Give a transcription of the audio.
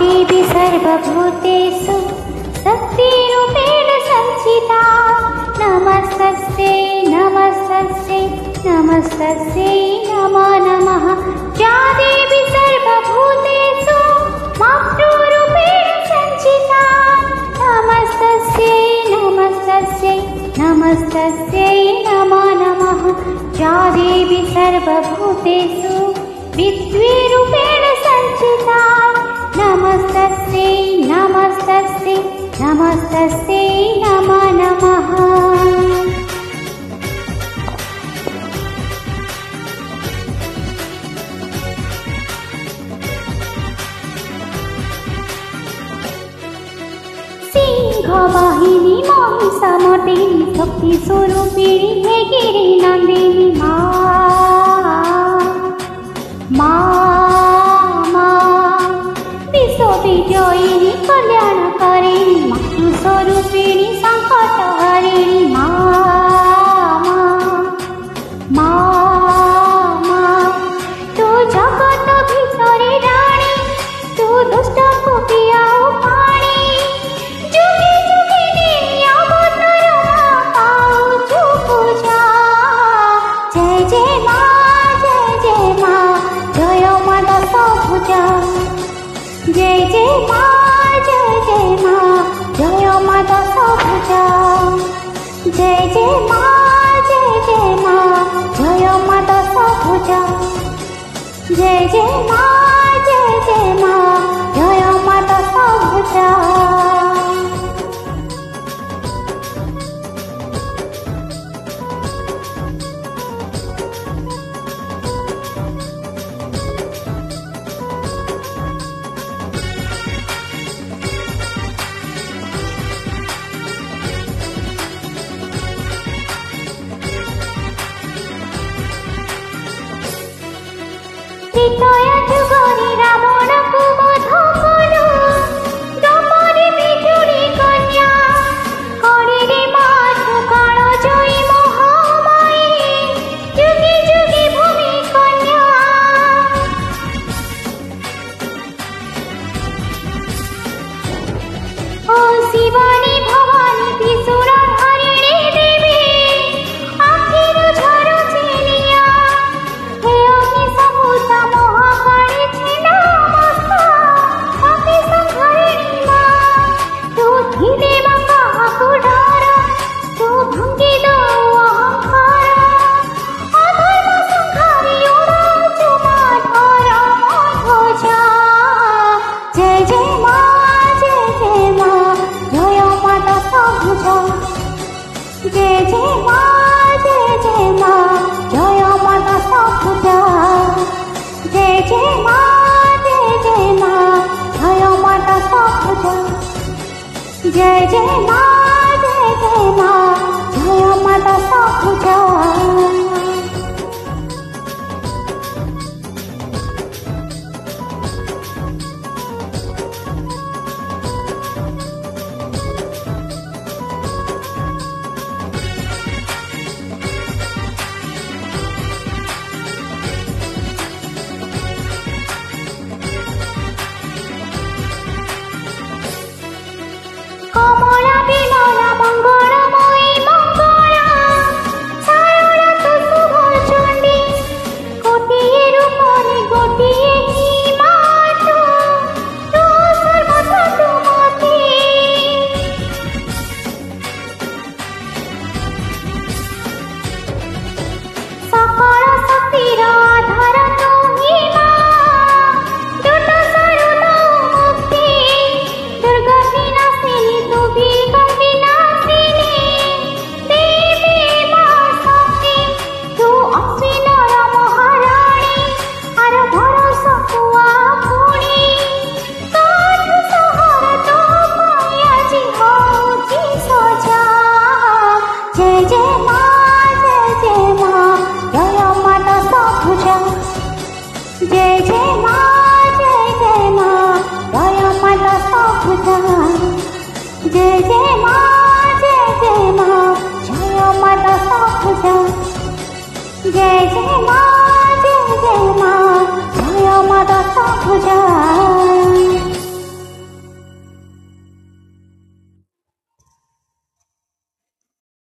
देवी सर्वभूतेषु शक्तिरूपेण संस्थिता। नमस्तस्यै नमस्तस्यै नमस्तस्यै नमो नमः। या देवी सर्वभूतेषु मातृरूपेण संस्थिता। नमस्तस्यै नमस्तस्यै नमस्तस्यै नमो नमः। या देवी सर्वभूतेषु विद्युरूपेण संस्थिता। नमस्तस्यै नमस्तस्यै नमस्तस्यै नमो नमः। सिंहवाहिनी महिषमर्दिनी शक्ति स्वरूपिणी हे गिरि नन्दिनी मा विश्वविजयिनी कल्याणकारिणी मातृस्वरूपिणी संकटहरिणी मा तू जगत भितरे राणी तू दुष्ट कुपिया पाणी जुगे जुगे देवी अवतार पाऊछु पूजा। जय जय माँ जय माँ दश भुजा। जय जय माँ जय माँ दश भुजा। जय जय माँ जय माँ दश भुजा। जय जय माँ जय माँ दश भुजा। त्रेतया जुगरे रावणकु बध कलु द्रौपदी बिदुरी कन्या। कलिरे मातु कालजयी महामायी जुगे जुगे भूमि कन्या। ओ शिवानी भवानी त्रिशूलधारिणी देवी आखिरु झरुछि निया। हे अग्नि संभूता महाकाली छिन्नमस्ता अग्नि संहारिणी माँ। तू धीरे काहाकु डर तू भंगी दऊ अहंकार। अधर्म संहारी उड़ाउछु माधर ध्वजा। जय जय माँ जय माँ दश भुजा। जय जय माँ जय माँ दश भुजा। जय जय माँ जय माँ दश भुजा। जय जय माँ दश भुजा। कमला विमला मंगलमयी मंगला सारला तु शुभ चंडी। गोटिए रूपरी गोटिए ही मातु तू सर्वथा सुमति। सकल शक्तिर आधार तुहि माँ। दुष्ट स्वरूप मुक्ति दुर्गति नाशिनी तू विगति नाशिनी। देवी माँ शक्ति तू अश्विनर महाराणी। आर भरोसा तू आपुणी काठु सहर तो पाई आजी होउछि सजा। जय जय माँ जय माँ दश भुजा। जय जय माँ जय माँ दश भुजा। जय जय माँ दश भुजा। जय जय माँ